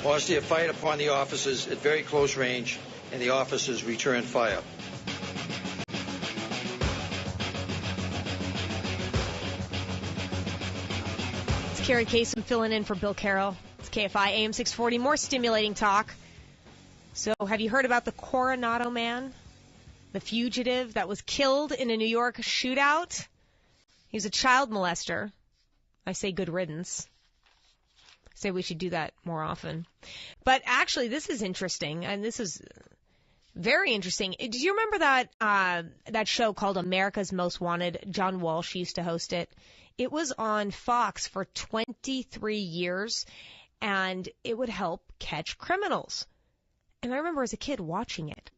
Mazdia fired upon the officers at very close range, and the officers returned fire. It's Kerri Kasem filling in for Bill Carroll. It's KFI AM 640. More stimulating talk. So, have you heard about the Coronado man, the fugitive that was killed in a New York shootout? He was a child molester. I say good riddance. I say we should do that more often. But actually, this is interesting, and this is very interesting. Do you remember that show called America's Most Wanted? John Walsh used to host it. It was on Fox for 23 years, and it would help catch criminals. And I remember as a kid watching it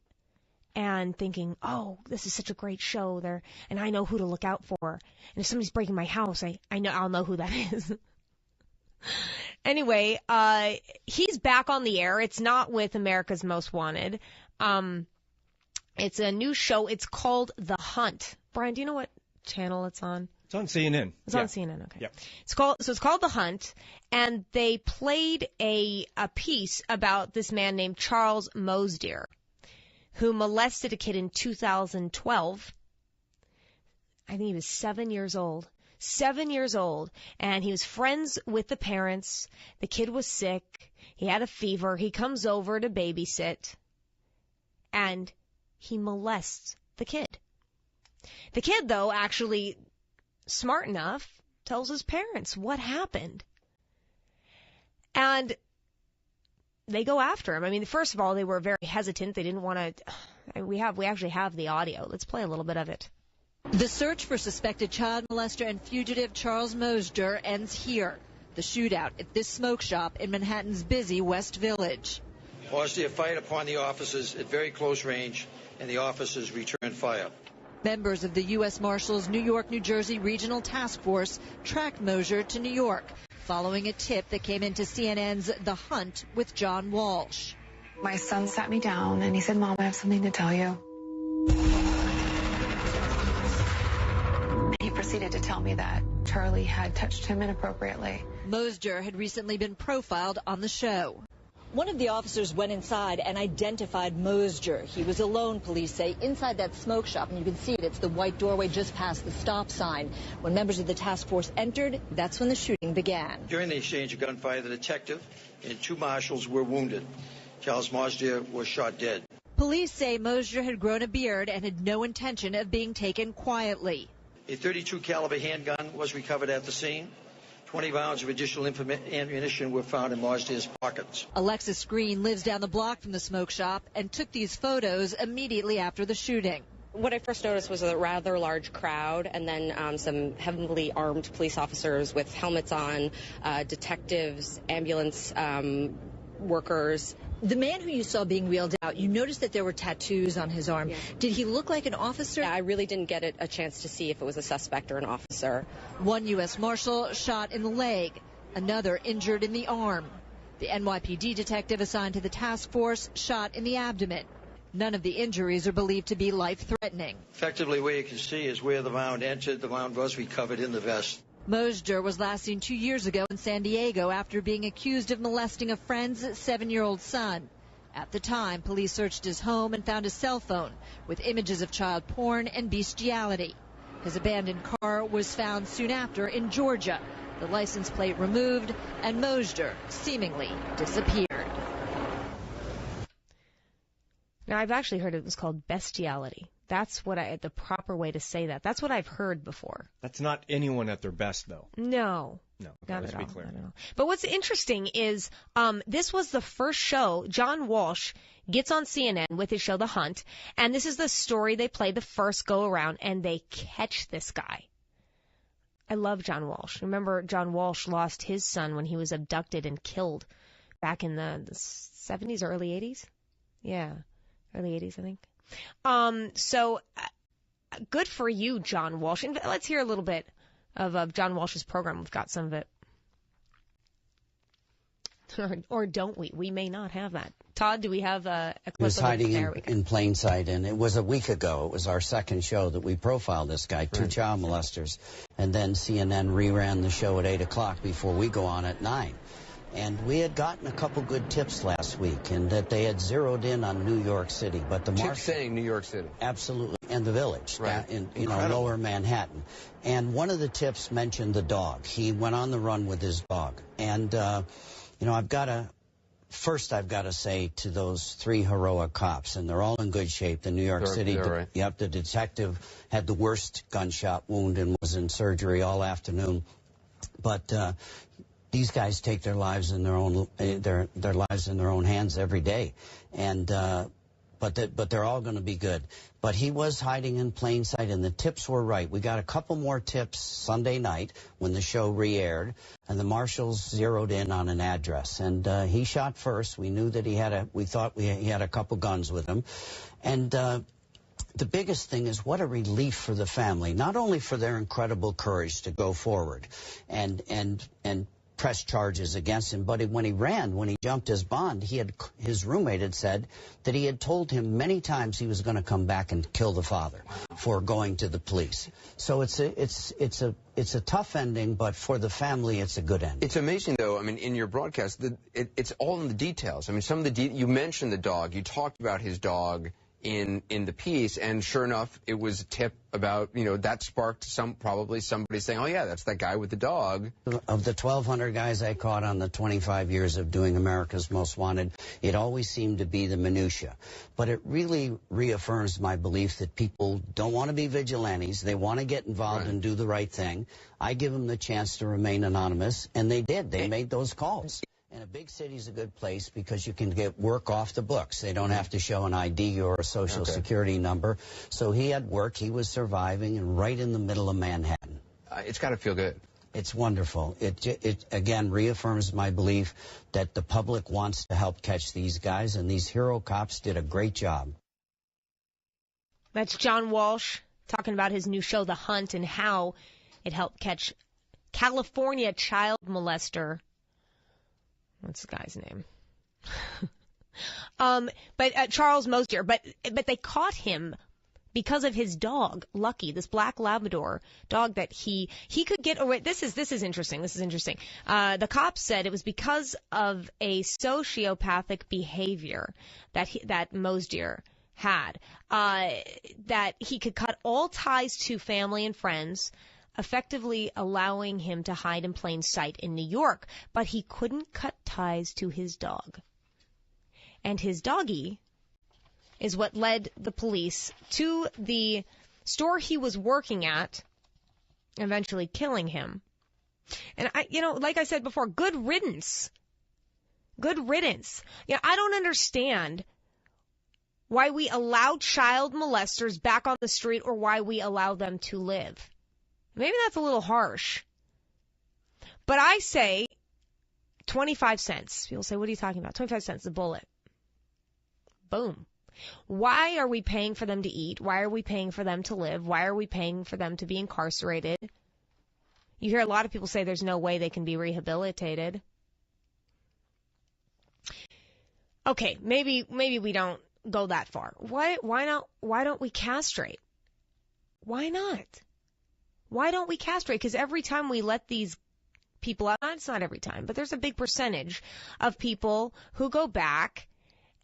and thinking, oh, this is such a great show there, and I know who to look out for. And if somebody's breaking my house, I'll know who that is. Anyway, he's back on the air. It's not with America's Most Wanted. It's a new show. It's called The Hunt. Brian, do you know what channel it's on? It's on CNN. It's on CNN, okay. Yeah. It's called The Hunt, and they played a piece about this man named Charles Mosdier, who molested a kid in 2012. I think he was 7 years old. 7 years old, and he was friends with the parents. The kid was sick. He had a fever. He comes over to babysit, and he molests the kid. The kid, though, actually smart enough, tells his parents what happened. And they go after him. I mean, first of all, they were very hesitant. They didn't want to. We actually have the audio. Let's play a little bit of it. The search for suspected child molester and fugitive Charles Mosdier ends here. The shootout at this smoke shop in Manhattan's busy West Village. Mazdia fired upon the officers at very close range, and the officers returned fire. Members of the U.S. Marshals New York, New Jersey Regional Task Force tracked Mosdier to New York, following a tip that came into CNN's The Hunt with John Walsh. My son sat me down and he said, Mom, I have something to tell you. He proceeded to tell me that Charlie had touched him inappropriately. Mosdier had recently been profiled on the show. One of the officers went inside and identified Mosdier. He was alone, police say, inside that smoke shop, and you can see it. It's the white doorway just past the stop sign. When members of the task force entered, that's when the shooting began. During the exchange of gunfire, the detective and two marshals were wounded. Charles Mosdier was shot dead. Police say Mosdier had grown a beard and had no intention of being taken quietly. A .32 caliber handgun was recovered at the scene. 20 rounds of additional ammunition were found in Mazdier's pockets. Alexis Green lives down the block from the smoke shop and took these photos immediately after the shooting. What I first noticed was a rather large crowd, and then some heavily armed police officers with helmets on, detectives, ambulance workers. The man who you saw being wheeled out, you noticed that there were tattoos on his arm. Yeah. Did he look like an officer? Yeah, I really didn't get a chance to see if it was a suspect or an officer. One U.S. Marshal shot in the leg, another injured in the arm. The NYPD detective assigned to the task force shot in the abdomen. None of the injuries are believed to be life-threatening. Effectively, where you can see is where the round entered. The round was recovered in the vest. Mosdier was last seen 2 years ago in San Diego after being accused of molesting a friend's 7-year-old son. At the time, police searched his home and found a cell phone with images of child porn and bestiality. His abandoned car was found soon after in Georgia, the license plate removed, and Mosdier seemingly disappeared. Now, I've actually heard it was called bestiality. That's the proper way to say that. That's what I've heard before. That's not anyone at their best, though. No. No, not let's at be all. clear. Not at all. But what's interesting is this was the first show. John Walsh gets on CNN with his show The Hunt, and this is the story they play the first go around, and they catch this guy. I love John Walsh. Remember, John Walsh lost his son when he was abducted and killed back in the 70s or early 80s? Yeah, early 80s, I think. So good for you, John Walsh. And let's hear a little bit of John Walsh's program. We've got some of it. Or don't we? We may not have that. Todd, do we have a clip? He was hiding there? in plain sight, and it was a week ago. It was our second show that we profiled this guy, two child molesters, and then CNN reran the show at 8 o'clock before we go on at 9. And we had gotten a couple good tips last week, and that they had zeroed in on New York City. But the Tips saying New York City. Absolutely, and the Village, Right. in Lower Manhattan. And one of the tips mentioned the dog. He went on the run with his dog. And, I've got to say to those 3 heroic cops, and they're all in good shape. The New York City, right. the detective had the worst gunshot wound and was in surgery all afternoon. But these guys take their lives in their own lives in their own hands every day, and but they're all going to be good. But he was hiding in plain sight, and the tips were right. We got a couple more tips Sunday night when the show re-aired, and the marshals zeroed in on an address. And he shot first. We knew that he had a couple guns with him, and the biggest thing is what a relief for the family, not only for their incredible courage to go forward and press charges against him, but when he jumped his bond, his roommate had said that he had told him many times he was going to come back and kill the father for going to the police. So it's a tough ending, but for the family, it's a good ending. It's amazing, though. I mean, in your broadcast, it's all in the details. I mean, some of the you mentioned the dog. You talked about his dog in the piece, and sure enough, it was a tip about, that sparked probably somebody saying, oh yeah, that's that guy with the dog. Of the 1,200 guys I caught on the 25 years of doing America's Most Wanted, it always seemed to be the minutia. But it really reaffirms my belief that people don't want to be vigilantes. They want to get involved and do the right thing. I give them the chance to remain anonymous, and they did. They made those calls. And a big city is a good place because you can get work off the books. They don't have to show an ID or a social security number. So he had work. He was surviving and right in the middle of Manhattan. It's got to feel good. It's wonderful. It again reaffirms my belief that the public wants to help catch these guys, and these hero cops did a great job. That's John Walsh talking about his new show, The Hunt, and how it helped catch California child molester. What's the guy's name? Charles Mosier. But they caught him because of his dog, Lucky, this black Labrador dog that he could get away. This is interesting. The cops said it was because of a sociopathic behavior that Mosier had, that he could cut all ties to family and friends, effectively allowing him to hide in plain sight in New York, but he couldn't cut ties to his dog. And his doggie is what led the police to the store he was working at, eventually killing him. And like I said before, good riddance. Good riddance. I don't understand why we allow child molesters back on the street or why we allow them to live. Maybe that's a little harsh. But I say 25 cents. People say, what are you talking about? 25 cents a bullet. Boom. Why are we paying for them to eat? Why are we paying for them to live? Why are we paying for them to be incarcerated? You hear a lot of people say there's no way they can be rehabilitated. Okay, maybe we don't go that far. Why not? Why don't we castrate? Why not? Why don't we castrate? Because every time we let these people out, it's not every time, but there's a big percentage of people who go back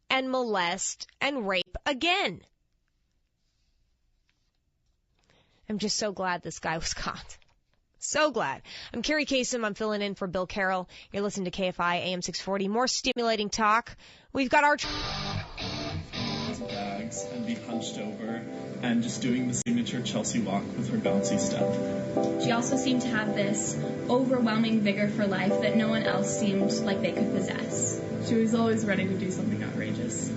and molest and rape again. I'm just so glad this guy was caught. So glad. I'm Kerri Kasem. I'm filling in for Bill Carroll. You're listening to KFI AM 640. More stimulating talk. We've got our... bags and be hunched over and just doing the signature Chelsea walk with her bouncy step. She also seemed to have this overwhelming vigor for life that no one else seemed like they could possess. She was always ready to do something outrageous.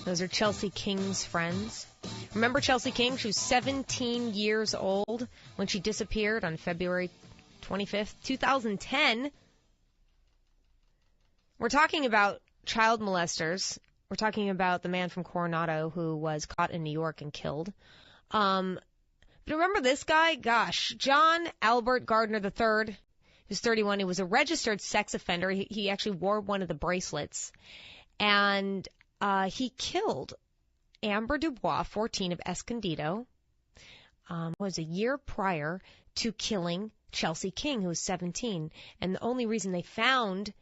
Those are Chelsea King's friends. Remember Chelsea King? She was 17 years old when she disappeared on February 25th, 2010. We're talking about child molesters. We're talking about the man from Coronado who was caught in New York and killed. But remember this guy? Gosh, John Albert Gardner III. He was 31. He was a registered sex offender. He actually wore one of the bracelets. And he killed Amber Dubois, 14, of Escondido. Was a year prior to killing Chelsea King, who was 17. And the only reason they found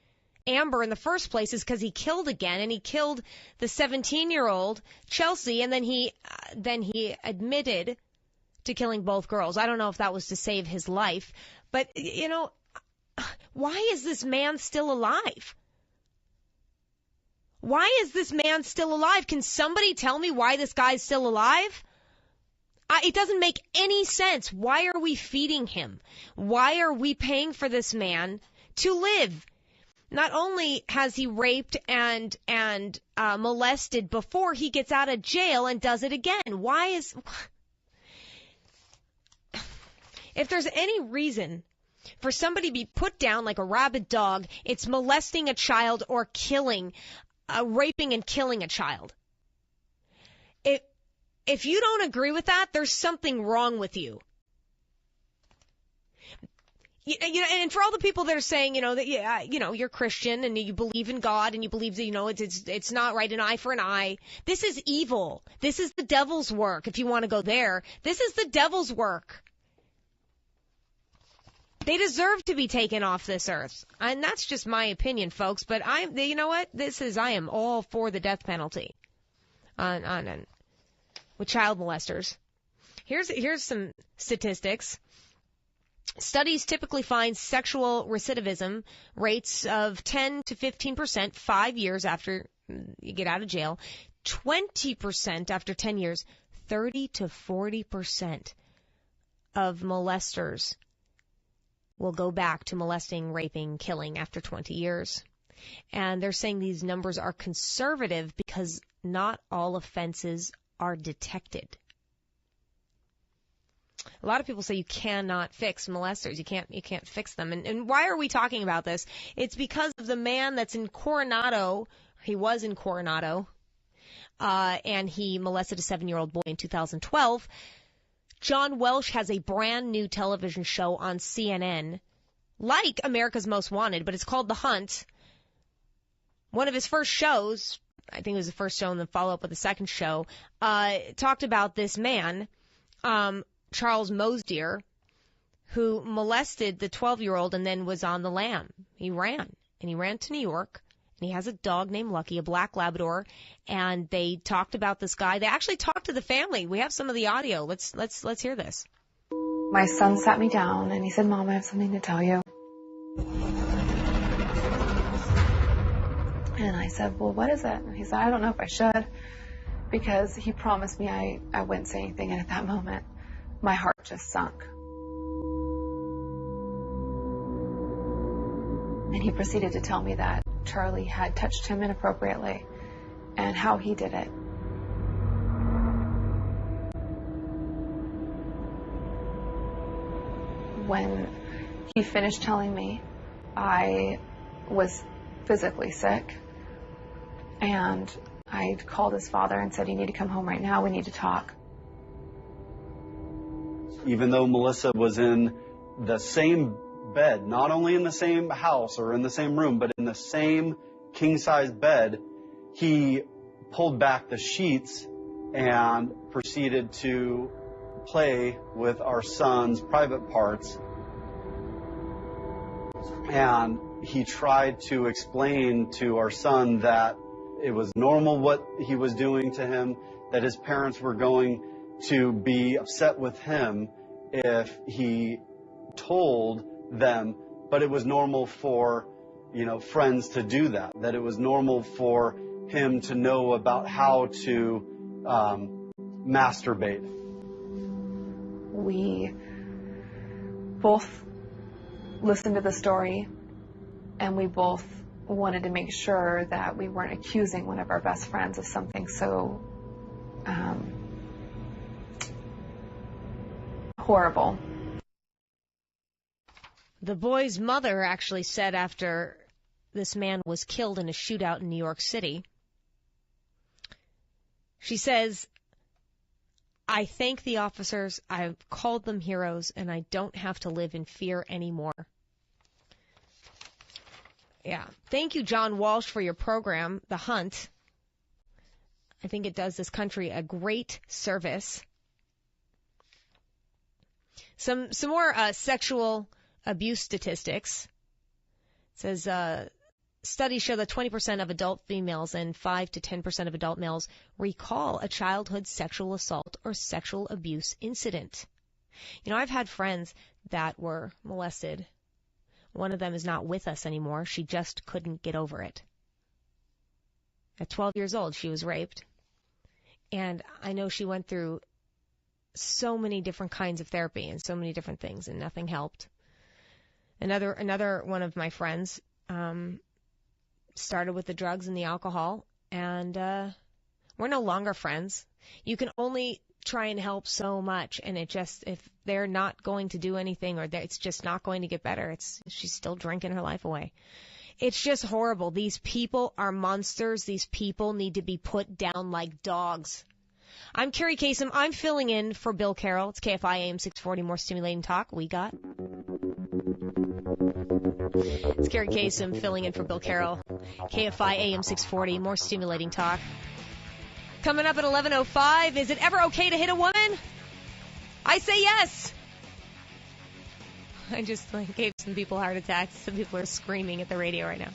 Amber in the first place is because he killed again, and he killed the 17-year-old Chelsea, and then he admitted to killing both girls. I don't know if that was to save his life, but, why is this man still alive? Why is this man still alive? Can somebody tell me why this guy's still alive? It doesn't make any sense. Why are we feeding him? Why are we paying for this man to live? Not only has he raped and molested before, he gets out of jail and does it again. If there's any reason for somebody to be put down like a rabid dog, it's molesting a child or raping and killing a child. If you don't agree with that, there's something wrong with you. And for all the people that are saying, that you're Christian and you believe in God and you believe that, it's not right, an eye for an eye. This is evil. This is the devil's work. If you want to go there, this is the devil's work. They deserve to be taken off this earth. And that's just my opinion, folks. But I am all for the death penalty with child molesters. Here's some statistics. Studies typically find sexual recidivism rates of 10 to 15% 5 years after you get out of jail, 20% after 10 years, 30 to 40% of molesters will go back to molesting, raping, killing after 20 years. And they're saying these numbers are conservative because not all offenses are detected. A lot of people say you cannot fix molesters. You can't fix them. And why are we talking about this? It's because of the man that's in Coronado. He was in Coronado, and he molested a 7-year-old boy in 2012. John Welsh has a brand new television show on CNN, like America's Most Wanted, but it's called The Hunt. One of his first shows, I think it was the first show and then follow up with the second show, talked about this man, Charles Mosdier, who molested the 12-year-old and then was on the lam. He ran to New York, and he has a dog named Lucky, a black Labrador, and they talked about this guy. They actually talked to the family. We have some of the audio. Let's hear this. My son sat me down and he said, "Mom, I have something to tell you." And I said, "Well, what is it?" And he said, "I don't know if I should," because he promised me I wouldn't say anything. And at that moment, my heart just sunk. And he proceeded to tell me that Charlie had touched him inappropriately and how he did it. When he finished telling me, I was physically sick, and I called his father and said, "You need to come home right now. We need to talk." Even though Melissa was in the same bed, not only in the same house or in the same room, but in the same king-size bed, he pulled back the sheets and proceeded to play with our son's private parts. And he tried to explain to our son that it was normal what he was doing to him, that his parents were going to be upset with him if he told them, but it was normal for, friends to do that it was normal for him to know about how to masturbate. We both listened to the story, and we both wanted to make sure that we weren't accusing one of our best friends of something so horrible. The boy's mother actually said after this man was killed in a shootout in New York City, she says, "I thank the officers, I've called them heroes, and I don't have to live in fear anymore." Yeah. Thank you, John Walsh, for your program, The Hunt. I think it does this country a great service. Some more sexual abuse statistics. It says studies show that 20% of adult females and 5 to 10% of adult males recall a childhood sexual assault or sexual abuse incident. You know, I've had friends that were molested. One of them is not with us anymore. She just couldn't get over it. At 12 years old, she was raped. And I know she went through so many different kinds of therapy and so many different things, and nothing helped. Another one of my friends started with the drugs and the alcohol, and we're no longer friends. You can only try and help so much, and if they're not going to do anything, or it's just not going to get better, she's still drinking her life away. It's just horrible. These people are monsters. These people need to be put down like dogs. I'm Kerri Kasem. I'm filling in for Bill Carroll. It's KFI AM 640, more stimulating talk. We got. It's Kerri Kasem filling in for Bill Carroll. KFI AM 640, more stimulating talk. Coming up at 11:05, is it ever okay to hit a woman? I say yes. I just gave some people heart attacks. Some people are screaming at the radio right now.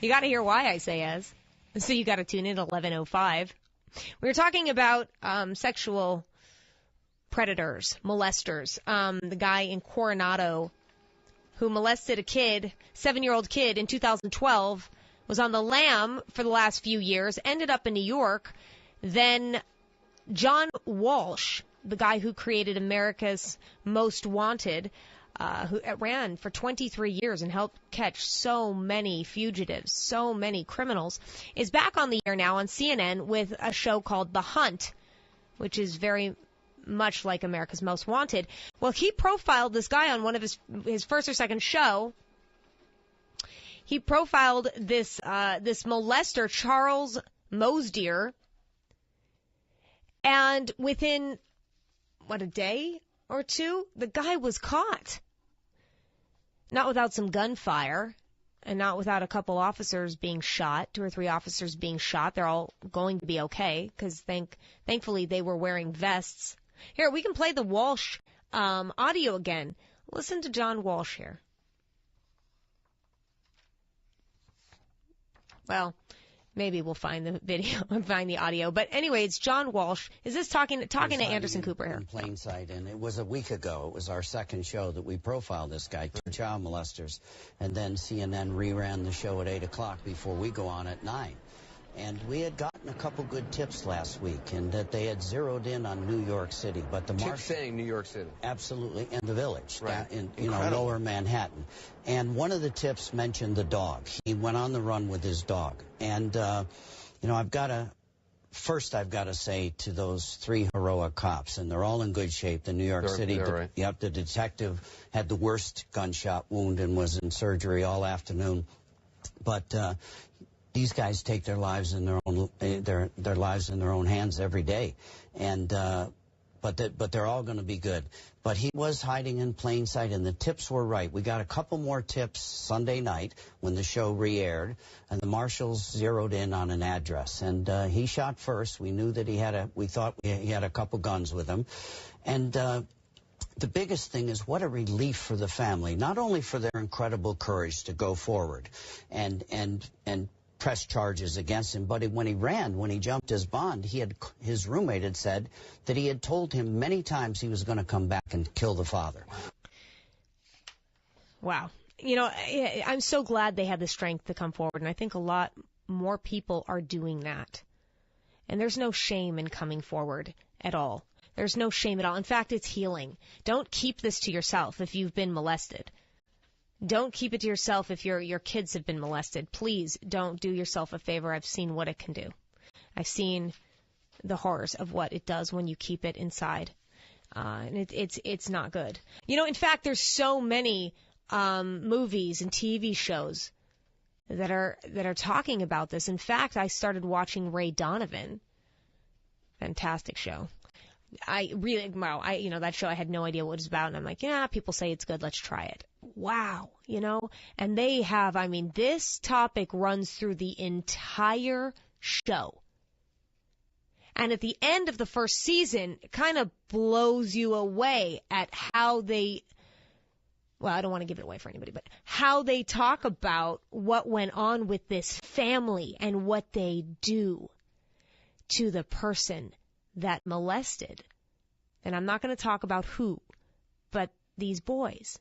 You got to hear why I say yes. So you got to tune in at 11:05. We were talking about sexual predators, molesters. The guy in Coronado who molested a 7-year-old kid in 2012, was on the lam for the last few years, ended up in New York. Then John Walsh, the guy who created America's Most Wanted, who ran for 23 years and helped catch so many fugitives, so many criminals, is back on the air now on CNN with a show called The Hunt, which is very much like America's Most Wanted. Well, he profiled this guy on one of his first or second show. He profiled this molester, Charles Mosdier, and within, a day or two, the guy was caught. Not without some gunfire, and not without a couple officers being shot, 2 or 3 officers being shot. They're all going to be okay, because thankfully they were wearing vests. Here, we can play the Walsh audio again. Listen to John Walsh here. Well, maybe we'll find the video and find the audio. But anyway, it's John Walsh. Is this talking to Anderson Cooper here? In plain sight, and it was a week ago. It was our second show that we profiled this guy, 2 child molesters, and then CNN reran the show at 8 o'clock before we go on at 9. And we had gotten a couple good tips last week, and that they had zeroed in on New York City, but the tips saying New York City, absolutely, and the Village, right, in lower Manhattan. And one of the tips mentioned the dog. He went on the run with his dog, and I've got to say to those 3 heroic cops, and they're all in good shape. The New York City, right. The detective had the worst gunshot wound and was in surgery all afternoon, but. These guys take their lives in their own hands every day, and but they're all going to be good. But he was hiding in plain sight, and the tips were right. We got a couple more tips Sunday night when the show re-aired, and the marshals zeroed in on an address, and he shot first. We knew that we thought he had a couple guns with him, and. The biggest thing is what a relief for the family, not only for their incredible courage to go forward and press charges against him, but when he jumped his bond, his roommate had said that he had told him many times he was going to come back and kill the father. Wow. I'm so glad they had the strength to come forward, and I think a lot more people are doing that. And there's no shame in coming forward at all. There's no shame at all. In fact, it's healing. Don't keep this to yourself if you've been molested. Don't keep it to yourself if your kids have been molested. Please don't do yourself a favor. I've seen what it can do. I've seen the horrors of what it does when you keep it inside. And it's not good. In fact, there's so many movies and TV shows that are talking about this. In fact, I started watching Ray Donovan. Fantastic show. That show, I had no idea what it was about, and I'm like, yeah, people say it's good, let's try it. Wow, and they have, this topic runs through the entire show. And at the end of the first season, it kind of blows you away at how they well, I don't want to give it away for anybody, but how they talk about what went on with this family and what they do to the person that molested. And I'm not going to talk about who, but these boys.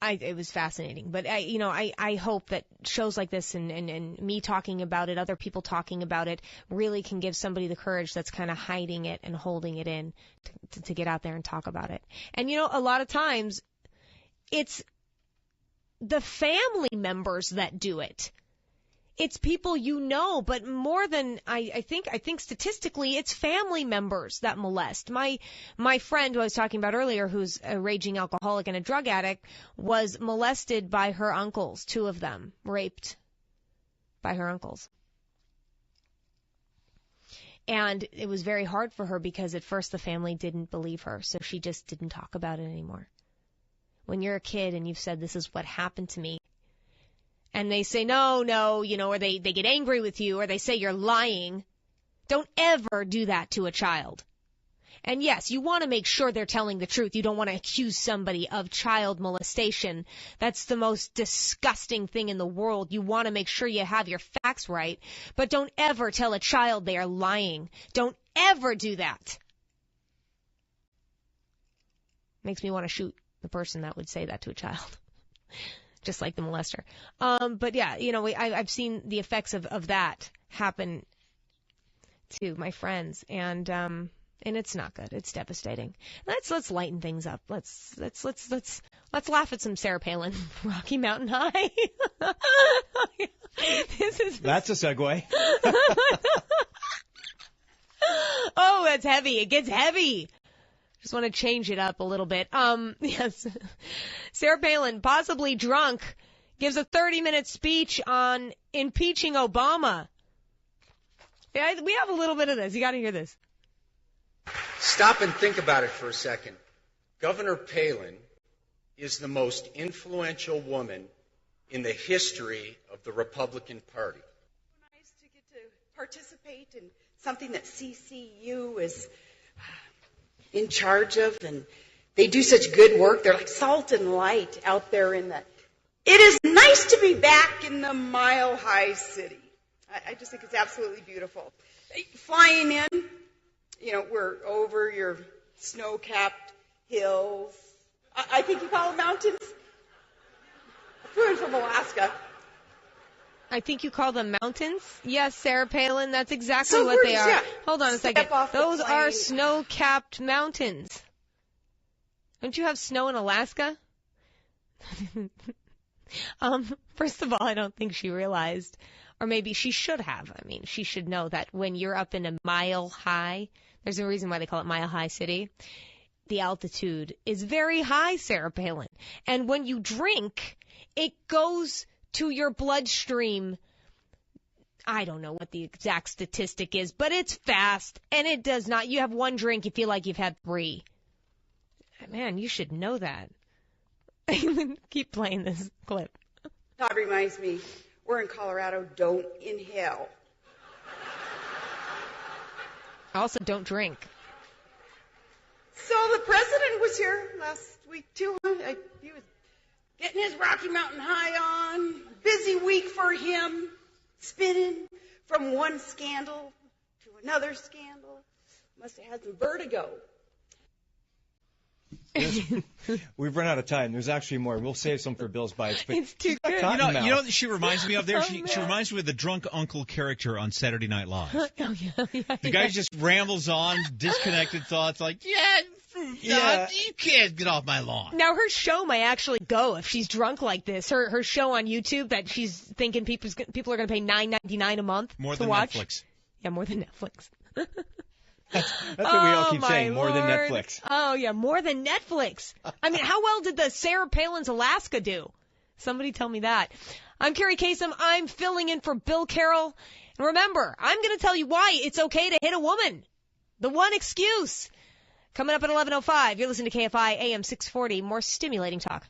It was fascinating, but I hope that shows like this and me talking about it, other people talking about it, really can give somebody the courage that's kind of hiding it and holding it in to get out there and talk about it. And a lot of times it's the family members that do it. It's people but more than I think statistically it's family members that molest. My friend who I was talking about earlier, who's a raging alcoholic and a drug addict, was molested by her uncles, 2 of them, raped by her uncles. And it was very hard for her because at first the family didn't believe her, so she just didn't talk about it anymore. When you're a kid and you've said, this is what happened to me, and they say, no, or they get angry with you, or they say you're lying, don't ever do that to a child. And yes, you want to make sure they're telling the truth. You don't want to accuse somebody of child molestation. That's the most disgusting thing in the world. You want to make sure you have your facts right, but don't ever tell a child they are lying. Don't ever do that. Makes me want to shoot the person that would say that to a child. Just like the molester. But yeah, I've seen the effects of that happen to my friends, and it's not good. It's devastating. Let's lighten things up. Let's laugh at some Sarah Palin, Rocky Mountain High. That's a segue. Oh, that's heavy. It gets heavy. Just want to change it up a little bit. Yes. Sarah Palin, possibly drunk, gives a 30-minute speech on impeaching Obama. Yeah, we have a little bit of this. You got to hear this. Stop and think about it for a second. Governor Palin is the most influential woman in the history of the Republican Party. Nice to get to participate in something that CCU is in charge of, and they do such good work. They're like salt and light out there in the... It is nice to be back in the Mile High City. I just think it's absolutely beautiful. Flying in, we're over your snow-capped hills. I think you call them mountains. I flew in from Alaska. I think you call them mountains? Yes, Sarah Palin, that's exactly what they are. Yeah. Hold on a second. Those are snow-capped mountains. Don't you have snow in Alaska? First of all, I don't think she realized, or maybe she should have. I mean, she should know that when you're up in a mile high, there's a reason why they call it Mile High City. The altitude is very high, Sarah Palin. And when you drink, it goes to your bloodstream. I don't know what the exact statistic is, but it's fast, and it does not. You have one drink, you feel like you've had 3. Man, you should know that. Keep playing this clip. That reminds me, we're in Colorado, don't inhale. Also, don't drink. So the president was here last week, too. He was getting his Rocky Mountain High on. Busy week for him. Spinning from one scandal to another scandal. Must have had some vertigo. We've run out of time. There's actually more. We'll save some for Bill's Bites. But it's too good. You know what she reminds me of there? She reminds me of the drunk uncle character on Saturday Night Live. The guy just rambles on, disconnected thoughts like, you can't get off my lawn. Now, her show might actually go if she's drunk like this. Her show on YouTube that she's thinking people are going to pay $9.99 a month more to than watch. Netflix. Yeah, more than Netflix. That's what we all keep saying, more than Netflix. Oh, yeah, more than Netflix. I mean, how well did the Sarah Palin's Alaska do? Somebody tell me that. I'm Kerri Kasem. I'm filling in for Bill Carroll. And remember, I'm going to tell you why it's okay to hit a woman. The one excuse. Coming up at 11:05, you're listening to KFI AM 640. More stimulating talk.